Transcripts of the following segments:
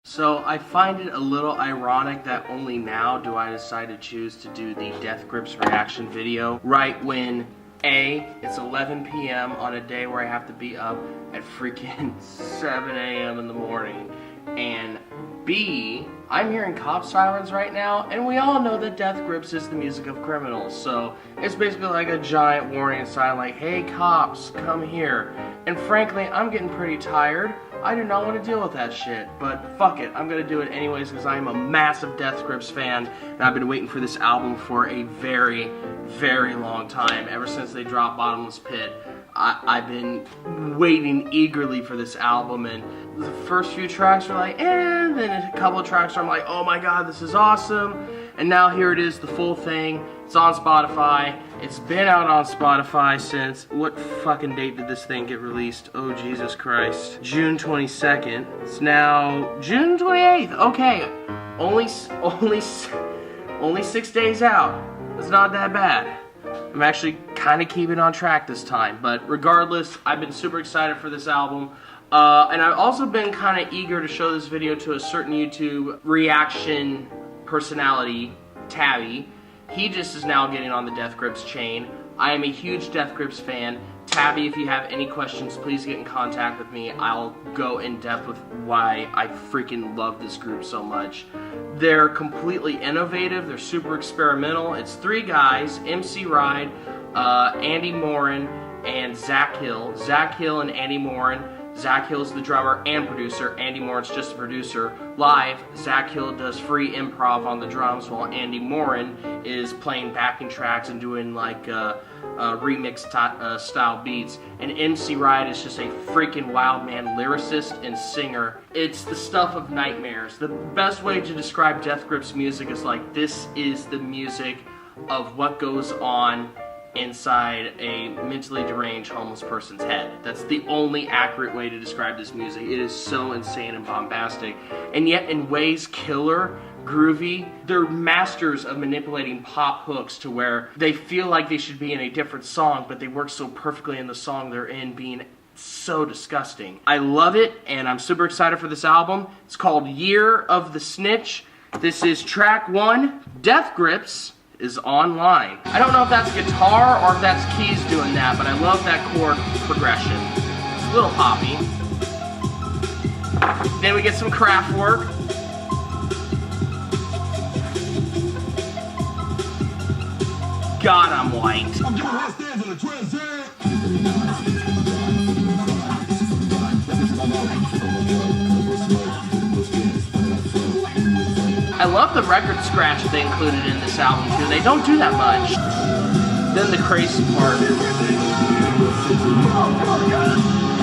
So I find it a little ironic that only now do I decide to choose to do the Death Grips reaction video right when A, it's 11 p.m. on a day where I have to be up at freaking 7 a.m. in the morning, and B, I'm hearing cop sirens right now, and we all know that Death Grips is the music of criminals, so it's basically like a giant warning sign like, hey cops, come here. And frankly, I'm getting pretty tired. I do not want to deal with that shit, but fuck it, I'm gonna do it anyways because I'm a massive Death Grips fan, and I've been waiting for this album for a very, very long time. Ever since they dropped Bottomless Pit, I've been waiting eagerly for this album, and the first few tracks were like, and then a couple of tracks where I'm like, oh my god, this is awesome, and now here it is, the full thing. It's on Spotify. It's been out on Spotify since, what fucking date did this thing get released? Oh, Jesus Christ. June 22nd. It's now June 28th. Okay. Only 6 days out. It's not that bad. I'm actually kind of keeping on track this time. But regardless, I've been super excited for this album. And I've also been kind of eager to show this video to a certain YouTube reaction personality, Tabby. He just is now getting on the Death Grips chain. I am a huge Death Grips fan. Tabby, if you have any questions, please get in contact with me. I'll go in depth with why I freaking love this group so much. They're completely innovative. They're super experimental. It's three guys, MC Ride, Andy Morin, and Zach Hill. Zach Hill and Andy Morin. Zach Hill's the drummer and producer. Andy Morin's just a producer. Live, Zach Hill does free improv on the drums while Andy Morin is playing backing tracks and doing like remix style beats. And MC Ride is just a freaking wild man lyricist and singer. It's the stuff of nightmares. The best way to describe Death Grips music is like, this is the music of what goes on inside a mentally deranged homeless person's head. That's the only accurate way to describe this music. It is so insane and bombastic, and yet in ways killer, groovy. They're masters of manipulating pop hooks to where they feel like they should be in a different song, but they work so perfectly in the song they're in, being so disgusting. I love it, and I'm super excited for this album. It's called Year of the Snitch. This is track 1, Death Grips is online. I don't know if that's guitar or if that's keys doing that, but I love that chord progression. It's a little poppy. Then we get some craft work. God, I'm white. I love the record scratch that they included in this album too. They don't do that much. Then the crazy part.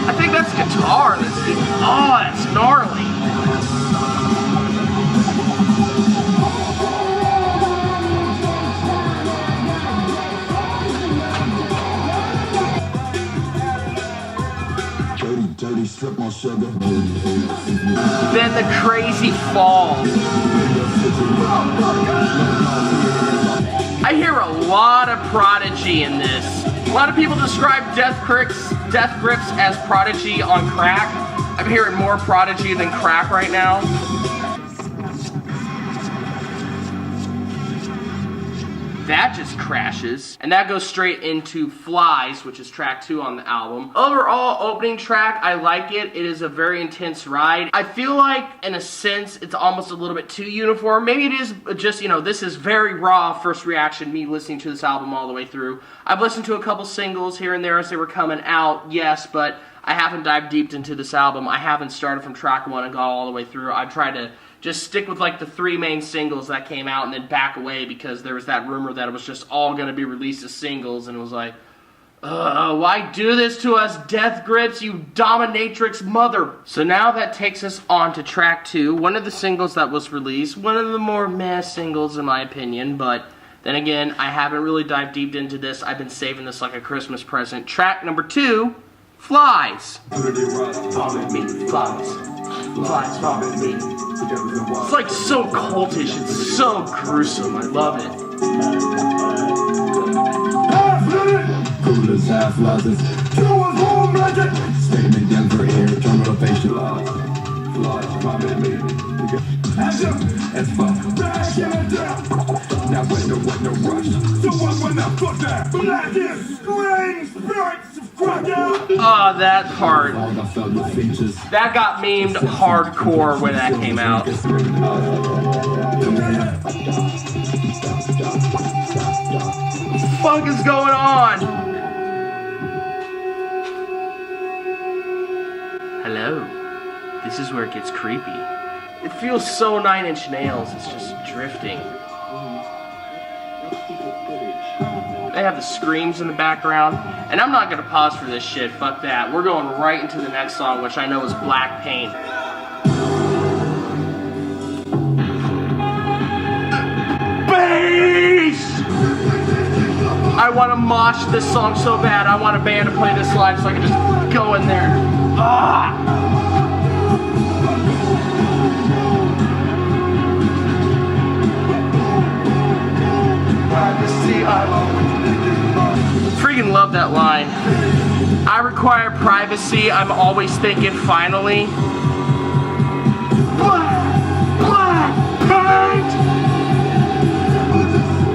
I think that's guitar. Oh, that's gnarly. Strip my sugar. Then the crazy fall. I hear a lot of Prodigy in this. A lot of people describe Death Grips as Prodigy on crack. I'm hearing more Prodigy than crack right now. That just crashes, and that goes straight into Flies, which is track 2 on the album. Overall, opening track, I like it. It is a very intense ride. I feel like, in a sense, it's almost a little bit too uniform. Maybe it is just, you know, this is very raw first reaction, me listening to this album all the way through. I've listened to a couple singles here and there as they were coming out, yes, but I haven't dived deep into this album. I haven't started from track 1 and got all the way through. I tried to just stick with like the 3 main singles that came out and then back away because there was that rumor that it was just all going to be released as singles, and it was like, why do this to us, Death Grips, you dominatrix mother? So now that takes us on to track 2, one of the singles that was released, one of the more meh singles in my opinion, but then again, I haven't really dived deep into this. I've been saving this like a Christmas present. Track number 2, Flies. Follow me, flies. Flies, follow me. It's like so cultish, it's so gruesome, I love it. Cool as half losses. Two was home magic. Staying in Denver here, terminal facial loss. flies, private me. Hands up and fuck, back and down. Now when the rush, so what when the fuck that? Blackest screams, spirits of crocodile. Oh, that part. I felt the features. That got memed hardcore when that came out. What the fuck is going on? Hello. This is where it gets creepy. It feels so Nine Inch Nails. It's just drifting. They have the screams in the background. And I'm not gonna pause for this shit. Fuck that. We're going right into the next song, which I know is Black Paint. Bass! I want to mosh this song so bad. I want a band to play this live so I can just go in there. Ah! Freaking love that line. I require privacy. I'm always thinking finally. Black paint!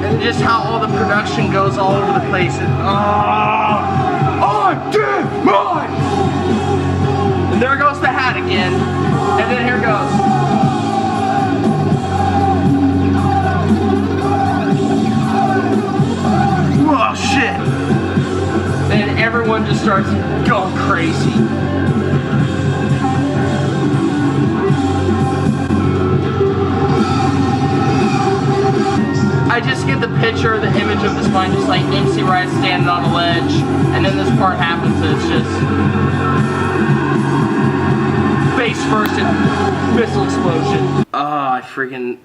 And just how all the production goes all over the place. I did mine! And there goes the hat again. And then here goes. Oh shit! Then everyone just starts going crazy. I just get the picture, the image of this line, just like MC Ride standing on a ledge, and then this part happens, and it's just face first and missile explosion. I freaking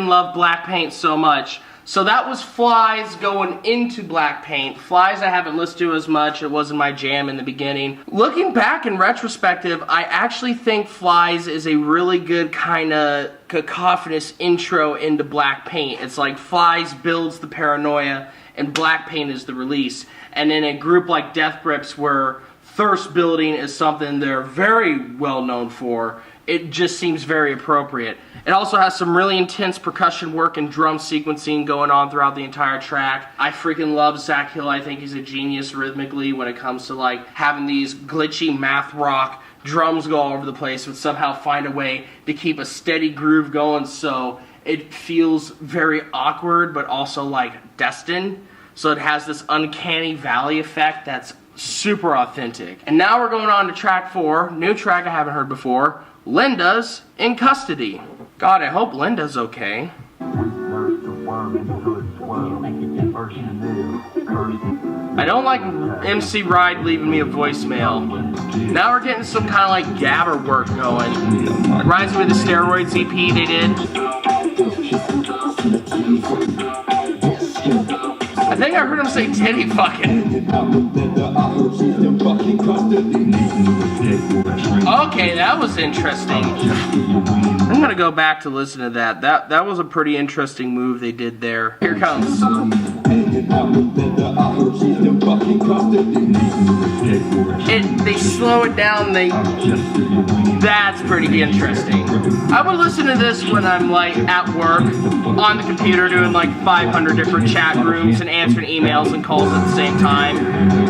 love Black Paint so much. So that was Flies going into Black Paint. Flies I haven't listened to as much. It wasn't my jam in the beginning. Looking back in retrospective, I actually think Flies is a really good kind of cacophonous intro into Black Paint. It's like Flies builds the paranoia and Black Paint is the release. And in a group like Death Grips where thirst building is something they're very well known for, it just seems very appropriate. It also has some really intense percussion work and drum sequencing going on throughout the entire track. I freaking love Zach Hill. I think he's a genius rhythmically when it comes to like having these glitchy math rock drums go all over the place, but somehow find a way to keep a steady groove going so it feels very awkward but also like destined. So it has this uncanny valley effect that's super authentic. And now we're going on to track 4, new track I haven't heard before, Linda's In Custody. God, I hope Linda's okay. I don't like MC Ride leaving me a voicemail. Now we're getting some kind of like gabber work going. Reminds me of the Steroids EP they did. I think I heard him say titty fucking. Okay, that was interesting. I'm gonna go back to listen to that. That was a pretty interesting move they did there. Here comes. They slow it down. That's pretty interesting. I would listen to this when I'm like at work on the computer doing like 500 different chat rooms and answering emails and calls at the same time.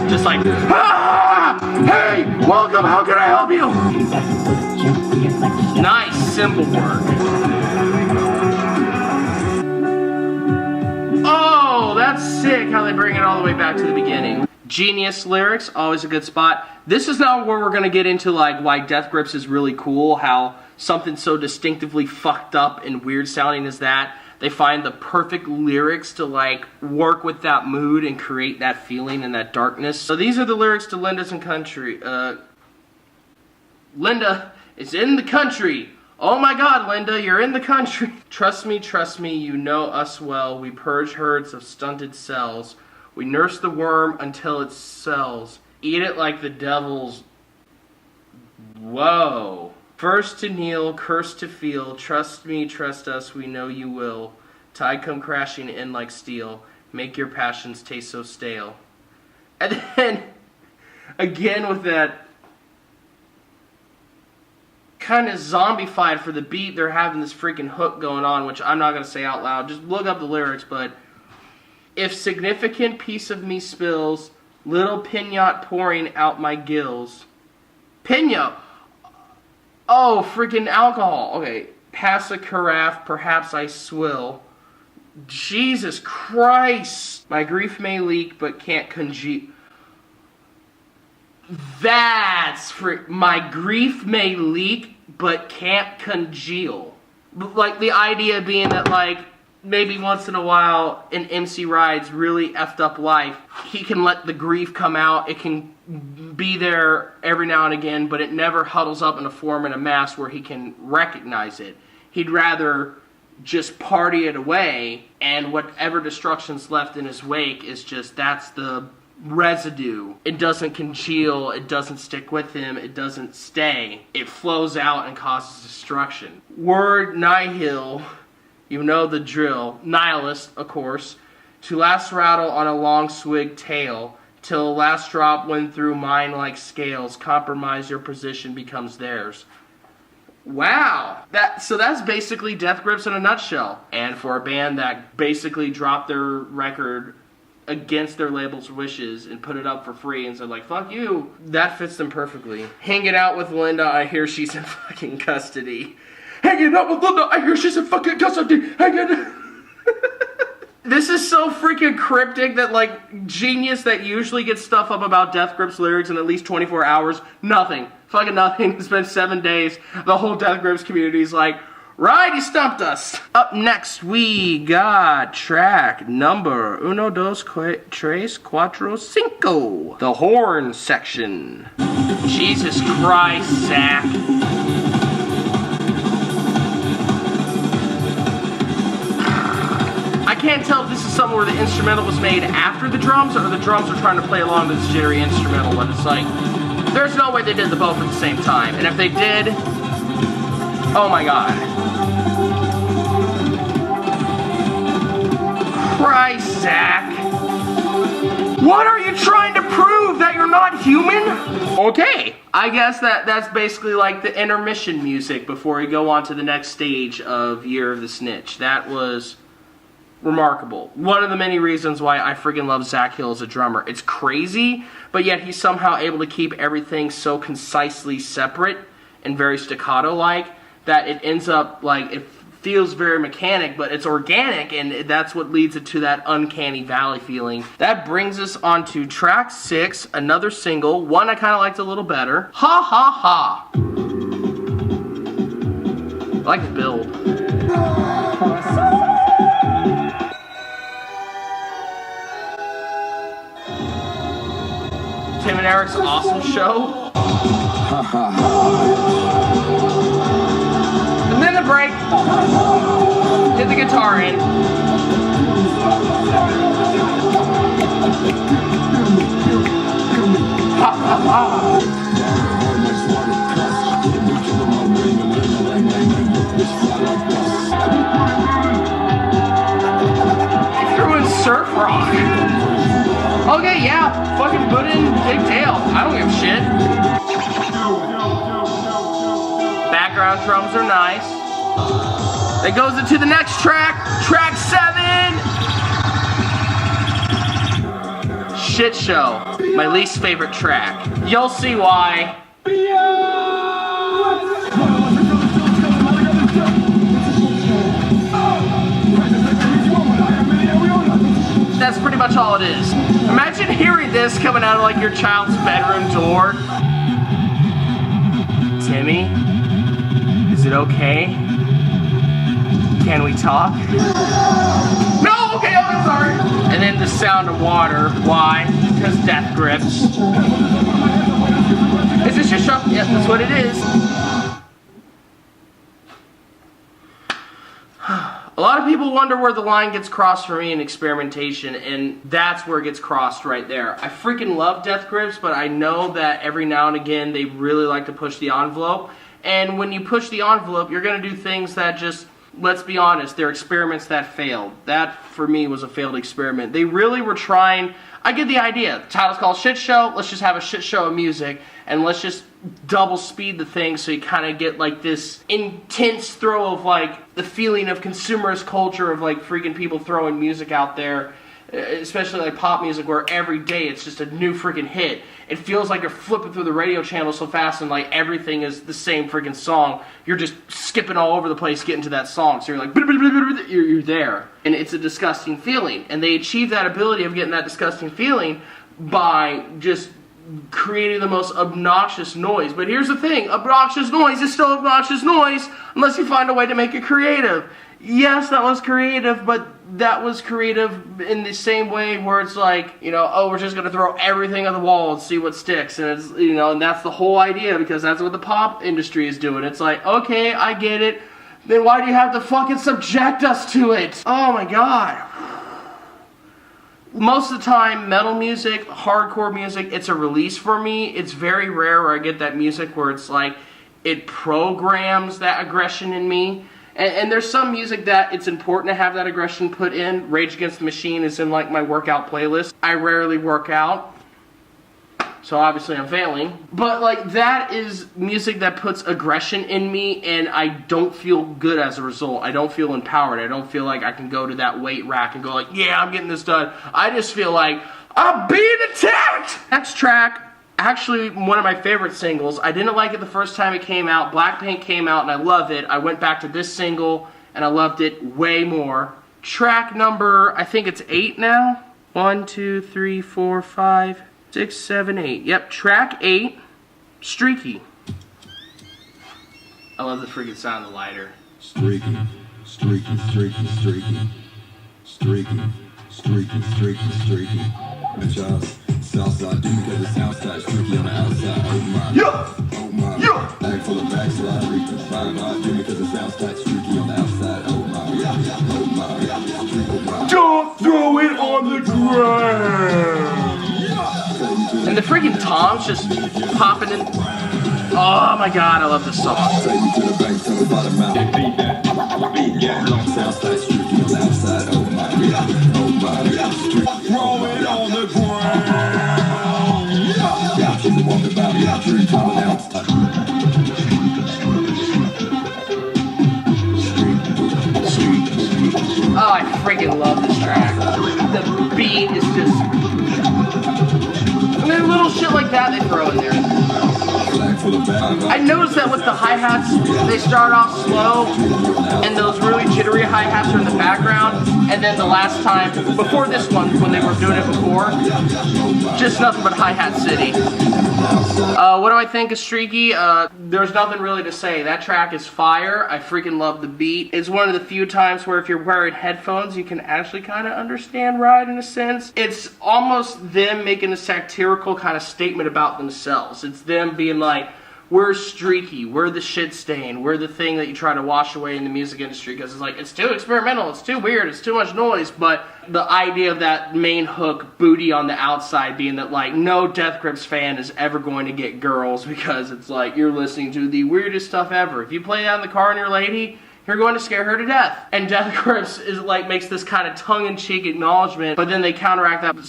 Just like, hey, welcome, how can I help you? Nice, simple work. Oh, that's sick how they bring it all the way back to the beginning. Genius lyrics, always a good spot. This is now where we're going to get into like why Death Grips is really cool, how something so distinctively fucked up and weird sounding as that, they find the perfect lyrics to like work with that mood and create that feeling and that darkness. So these are the lyrics to Linda's in Country. Linda is in the country. Oh my God, Linda, you're in the country. Trust me, you know us well. We purge herds of stunted cells. We nurse the worm until it cells. Eat it like the devil's. Whoa. First to kneel, cursed to feel. Trust me, trust us, we know you will. Tide come crashing in like steel. Make your passions taste so stale. And then, again with that kind of zombified for the beat. They're having this freaking hook going on, which I'm not going to say out loud. Just look up the lyrics, but if significant piece of me spills, little pinot pouring out my gills. Pina! Oh, freaking alcohol. Okay, pass a carafe, perhaps I swill. Jesus Christ! My grief may leak, but can't congeal. That's my grief may leak, but can't congeal. Like, the idea being that, like, maybe once in a while in MC Ride's really effed up life, he can let the grief come out. It can be there every now and again, but it never huddles up in a form and a mass where he can recognize it. He'd rather just party it away, and whatever destruction's left in his wake is just, that's the residue. It doesn't congeal, it doesn't stick with him, it doesn't stay. It flows out and causes destruction. Word nihil, you know the drill. Nihilist, of course. To last rattle on a long swig tail, till the last drop went through mine like scales, compromise your position becomes theirs. Wow! So that's basically Death Grips in a nutshell. And for a band that basically dropped their record against their label's wishes and put it up for free and said, like, fuck you, that fits them perfectly. Hanging out with Linda, I hear she's in fucking custody. Hanging out with Linda, I hear she's in fucking custody. This is so freaking cryptic that, like, Genius that usually gets stuff up about Death Grips lyrics in at least 24 hours, nothing. Fucking nothing. It's been 7 days. The whole Death Grips community is like, right, you stumped us. Up next, we got track number uno, dos, tres, cuatro, cinco. The horn section. Jesus Christ, Zach. I can't tell if this is something where the instrumental was made after the drums, or the drums are trying to play along to this jittery instrumental, but it's like, there's no way they did the both at the same time. And if they did, oh my god. Christ, Zach. What are you trying to prove? That you're not human? Okay. I guess that's basically like the intermission music before we go on to the next stage of Year of the Snitch. That was remarkable. One of the many reasons why I freaking love Zach Hill as a drummer. It's crazy, but yet he's somehow able to keep everything so concisely separate and very staccato-like that it ends up like, it feels very mechanic, but it's organic, and that's what leads it to that uncanny valley feeling. That brings us on to track 6, another single, one I kind of liked a little better. Ha Ha Ha. I like the build. Tim and Eric's awesome show. And then the break. Get the guitar in. Ha ha ha. He threw in surf rock. Okay, yeah, fucking put in pigtail. I don't give a shit. Background drums are nice. It goes into the next track, track 7. Shit show, my least favorite track. You'll see why. That's pretty much all it is. Imagine hearing this coming out of like your child's bedroom door. Timmy, is it okay? Can we talk? No, okay, I'm sorry. And then the sound of water. Why? Because Death Grips. Is this your show? Yep, that's what it is. A lot of people wonder where the line gets crossed for me in experimentation, and that's where it gets crossed right there. I freaking love Death Grips, but I know that every now and again they really like to push the envelope. And when you push the envelope, you're going to do things that just let's be honest, they're experiments that failed. That, for me, was a failed experiment. They really were trying... I get the idea. The title's called Shit Show. Let's just have a shit show of music, and let's just double speed the thing so you kind of get, like, this intense throw of, like, the feeling of consumerist culture of, like, freaking people throwing music out there, especially, like, pop music, where every day it's just a new freaking hit. It feels like you're flipping through the radio channel so fast and, like, everything is the same freaking song. You're just skipping all over the place getting to that song. So you're like, you're there. And it's a disgusting feeling. And they achieve that ability of getting that disgusting feeling by just creating the most obnoxious noise. But here's the thing, obnoxious noise is still obnoxious noise unless you find a way to make it creative. Yes, that was creative, but that was creative in the same way where it's like, you know, oh, we're just going to throw everything on the wall and see what sticks. And it's, you know, and that's the whole idea, because that's what the pop industry is doing. It's like, okay, I get it. Then why do you have to fucking subject us to it? Oh my god. Most of the time, metal music, hardcore music, it's a release for me. It's very rare where I get that music where it's like, it programs that aggression in me. And there's some music that it's important to have that aggression put in. Rage Against the Machine is in, like, my workout playlist. I rarely work out, so obviously I'm failing. But, like, that is music that puts aggression in me, and I don't feel good as a result. I don't feel empowered. I don't feel like I can go to that weight rack and go like, yeah, I'm getting this done. I just feel like, I'm being attacked! Next track. Actually, one of my favorite singles. I didn't like it the first time it came out. Blackpink came out and I loved it. I went back to this single and I loved it way more. Track number, I think it's 8 now. 1, 2, 3, 4, 5, 6, 7, 8. Yep, track 8, Streaky. I love the freaking sound of the lighter. Streaky, streaky, streaky, streaky. Streaky, streaky, streaky, streaky. Bitch ass. Southside, do me cause it sounds tight, streaky on the outside, oh my, oh my, bag full of backslide, freak the fine line, do me cause it sounds tight, streaky on the outside, oh my, don't throw it on the ground. And the freaking toms just popping in. Oh my god, I love this song. Take me to the bank, tell me about the mouth, beat that, long sounds tight, streaky on the outside, oh my, throw it on the ground. Oh, I freaking love this track. The beat is just... And then little shit like that they throw in there. I noticed that with the hi-hats, they start off slow, and those really jittery hi-hats are in the background, and then the last time, before this one, when they were doing it before, just nothing but hi-hat city. What do I think of Streaky? There's nothing really to say. That track is fire. I freaking love the beat. It's one of the few times where if you're wearing headphones, you can actually kind of understand Ride in a sense. It's almost them making a satirical kind of statement about themselves. It's them being like, we're streaky, we're the shit stain, we're the thing that you try to wash away in the music industry because it's like, it's too experimental, it's too weird, it's too much noise. But the idea of that main hook, Booty on the Outside, being that like no Death Grips fan is ever going to get girls because it's like you're listening to the weirdest stuff ever. If you play that in the car and your lady, you're going to scare her to death. And Death Grips is like makes this kind of tongue-in-cheek acknowledgement, but then they counteract that with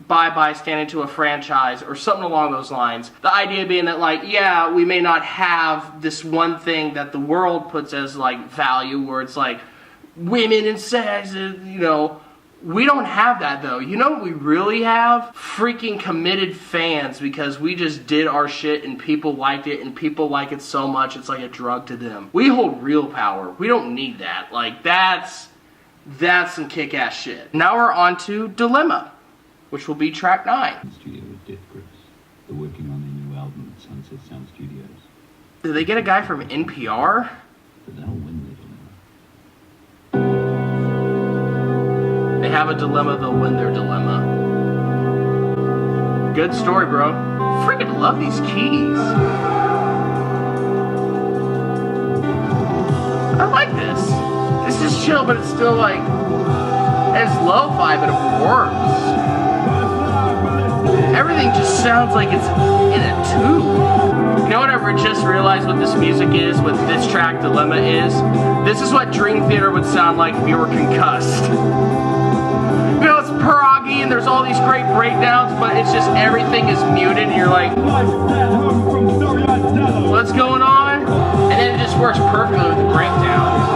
Bye-Bye Standing to a Franchise or something along those lines. The idea being that like, yeah, we may not have this one thing that the world puts as like value where it's like women and sex, you know, we don't have that though. You know what we really have? Freaking committed fans because we just did our shit and people liked it and people like it so much it's like a drug to them. We hold real power. We don't need that. Like that's some kick-ass shit. Now we're on to Dilemma, which will be track 9. Studio with Death Grips. They're working on their new album at Sunset Sound Studios. Did they get a guy from NPR? But they'll win their dilemma. They have a dilemma, they'll win their dilemma. Good story, bro. Freaking love these keys. I like this. This is chill, but it's still like, it's lo-fi, but it works. Everything just sounds like it's in a tube. You know what I just realized what this music is, what this track Dilemma is? This is what Dream Theater would sound like if you were concussed. You know, it's proggy and there's all these great breakdowns, but it's just everything is muted and you're like, what's going on? And then it just works perfectly with the breakdown.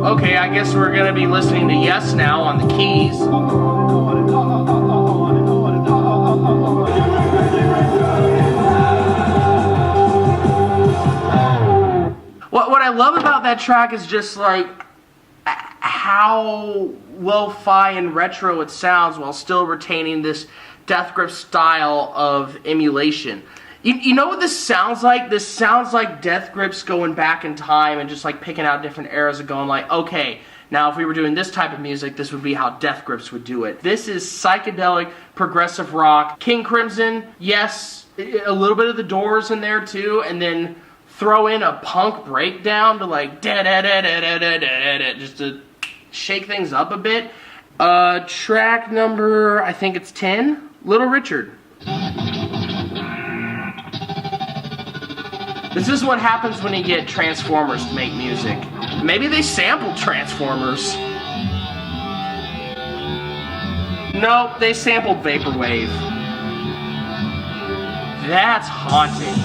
Okay, I guess we're gonna be listening to Yes now on the keys. What I love about that track is just like how lo-fi and retro it sounds while still retaining this Death Grip style of emulation. You know what this sounds like? This sounds like Death Grips going back in time and just like picking out different eras and going like, okay, now if we were doing this type of music, this would be how Death Grips would do it. This is psychedelic, progressive rock. King Crimson, yes, a little bit of the Doors in there too, and then throw in a punk breakdown to like da-da-da-da-da-da-da-da, just to shake things up a bit. Track number, I think it's 10, Little Richard. This is what happens when you get Transformers to make music. Maybe they sampled Transformers. Nope, they sampled Vaporwave. That's haunting.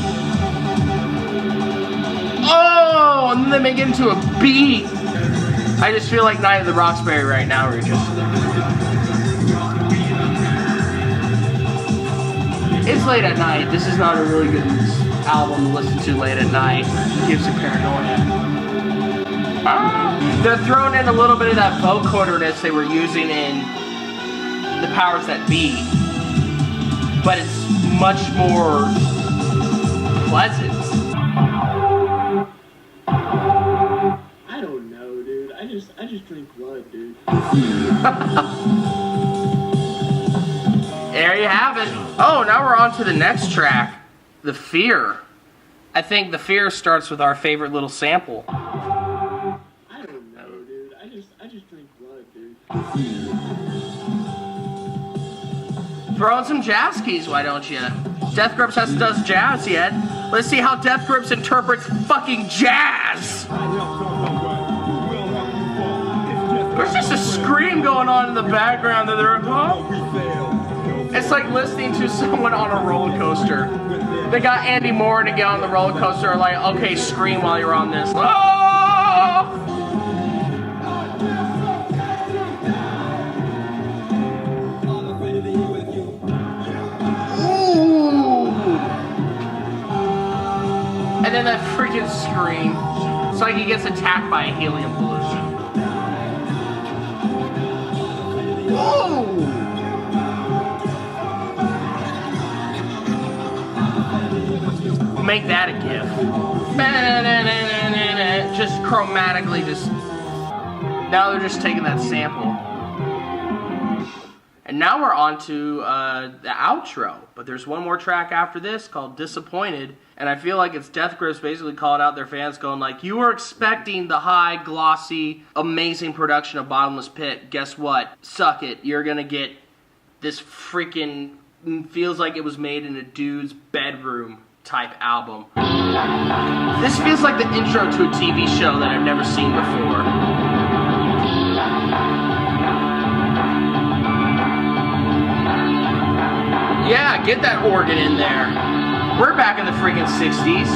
Oh, and then they make it into a beat. I just feel like Night of the Roxbury right now, Regis. It's late at night. This is not a really good album to listen to late at night. It gives you paranoia. They're throwing in a little bit of that vocoderness they were using in The Powers That Be, but it's much more pleasant. I don't know, dude. I just drink blood, dude. There you have it. Oh, now we're on to the next track. The Fear. I think The Fear starts with our favorite little sample. I don't know, dude. I just drink blood, dude. Throw in some jazz keys, why don't you? Death Grips does jazz yet. Let's see how Death Grips interprets fucking jazz. There's just a scream going on in the background that they're, huh? It's like listening to someone on a roller coaster. They got Andy Moore to get on the roller coaster, like, okay, scream while you're on this. Oh! Ooh! And then that freaking scream. It's like he gets attacked by a helium balloon. Ooh! Make that a GIF. Just chromatically, just. Now they're just taking that sample. And now we're on to the outro. But there's one more track after this called Disappointed. And I feel like it's Death Grips basically calling out their fans, going like, you were expecting the high, glossy, amazing production of Bottomless Pit. Guess what? Suck it. You're gonna get this freaking, feels like it was made in a dude's bedroom type album. This feels like the intro to a TV show that I've never seen before. Yeah, get that organ in there. We're back in the freaking 60s.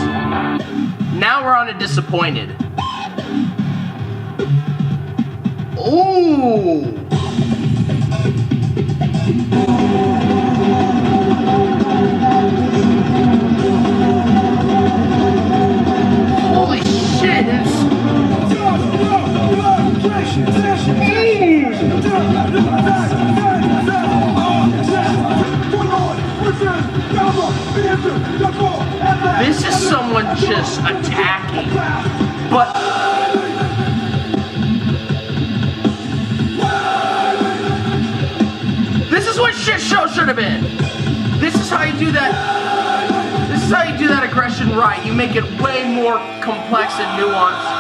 Now we're on to Disappointed. Ooh! Holy shit! This is someone just attacking, but this is what shit show should have been. This is how you do that. This is how you do that aggression right. You make it way more complex and nuanced.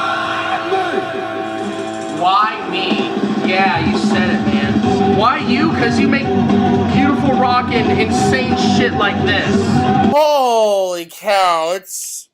Why me? Yeah, you said it, man. Why you? Because you make beautiful rockin' insane shit like this. Holy cow, it's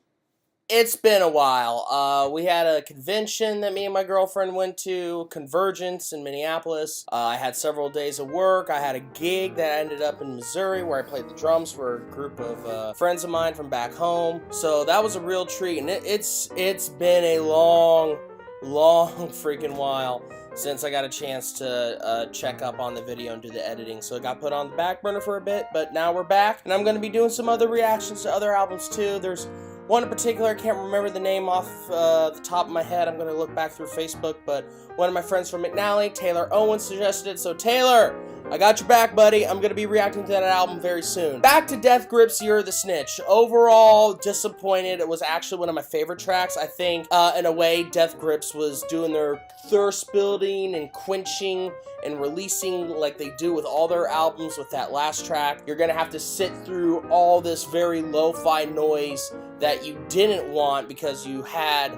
been a while. We had a convention that me and my girlfriend went to, Convergence in Minneapolis. I had several days of work. I had a gig that ended up in Missouri where I played the drums for a group of friends of mine from back home. So that was a real treat, and it's been a long freaking while since I got a chance to check up on the video and do the editing. So it got put on the back burner for a bit, but now we're back, and I'm going to be doing some other reactions to other albums too. There's one in particular, I can't remember the name off the top of my head. I'm going to look back through Facebook, but one of my friends from McNally, Taylor Owen, suggested it. So Taylor, I got your back, buddy. I'm going to be reacting to that album very soon. Back to Death Grips' Year of the Snitch. Overall, disappointed. It was actually one of my favorite tracks. I think, in a way, Death Grips was doing their thirst building and quenching and releasing like they do with all their albums with that last track. You're going to have to sit through all this very lo-fi noise that you didn't want because you had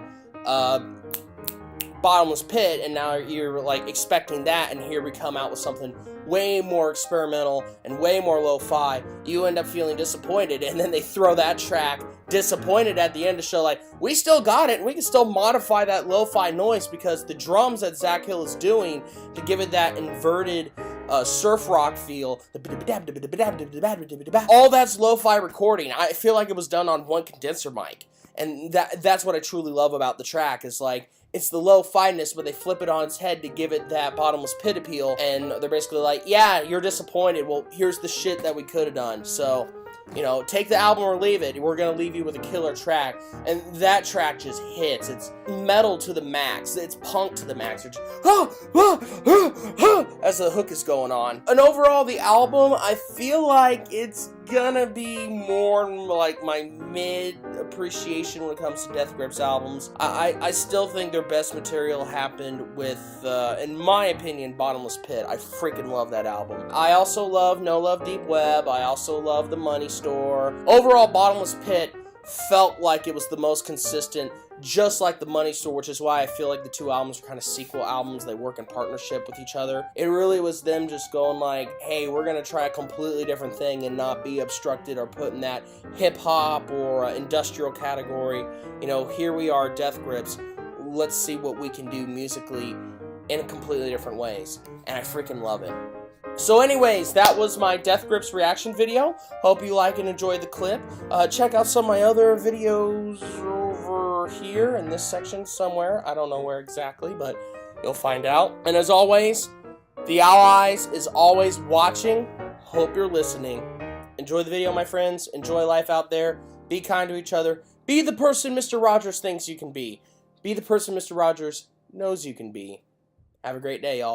Bottomless Pit, and now you're like expecting that, and here we come out with something way more experimental and way more lo-fi. You end up feeling disappointed, and then they throw that track disappointed at the end to show like, we still got it, and we can still modify that lo-fi noise because the drums that Zach Hill is doing to give it that inverted surf rock feel, all that's lo-fi recording. I feel like it was done on one condenser mic, and that's what I truly love about the track, is like, it's the lo-fi-ness, but they flip it on its head to give it that Bottomless Pit appeal, and they're basically like, yeah, you're disappointed, well, here's the shit that we could have done. So, you know, take the album or leave it. We're gonna leave you with a killer track, and that track just hits. It's metal to the max. It's punk to the max. You're just, as the hook is going on. And overall, the album, I feel like it's gonna be more like my mid-appreciation when it comes to Death Grips albums. I still think their best material happened with, in my opinion, Bottomless Pit. I freaking love that album. I also love No Love Deep Web. I also love The Money Store. Overall, Bottomless Pit felt like it was the most consistent, just like The Money Store, which is why I feel like the two albums are kind of sequel albums. They work in partnership with each other. It really was them just going like, hey, we're going to try a completely different thing and not be obstructed or put in that hip-hop or industrial category. You know, here we are, Death Grips. Let's see what we can do musically in completely different ways. And I freaking love it. So anyways, that was my Death Grips reaction video. Hope you like and enjoy the clip. Check out some of my other videos over here in this section somewhere. I don't know where exactly, but you'll find out. And as always, the Owl Eyes is always watching. Hope you're listening. Enjoy the video, my friends. Enjoy life out there. Be kind to each other. Be the person Mr. Rogers thinks you can be. Be the person Mr. Rogers knows you can be. Have a great day, y'all.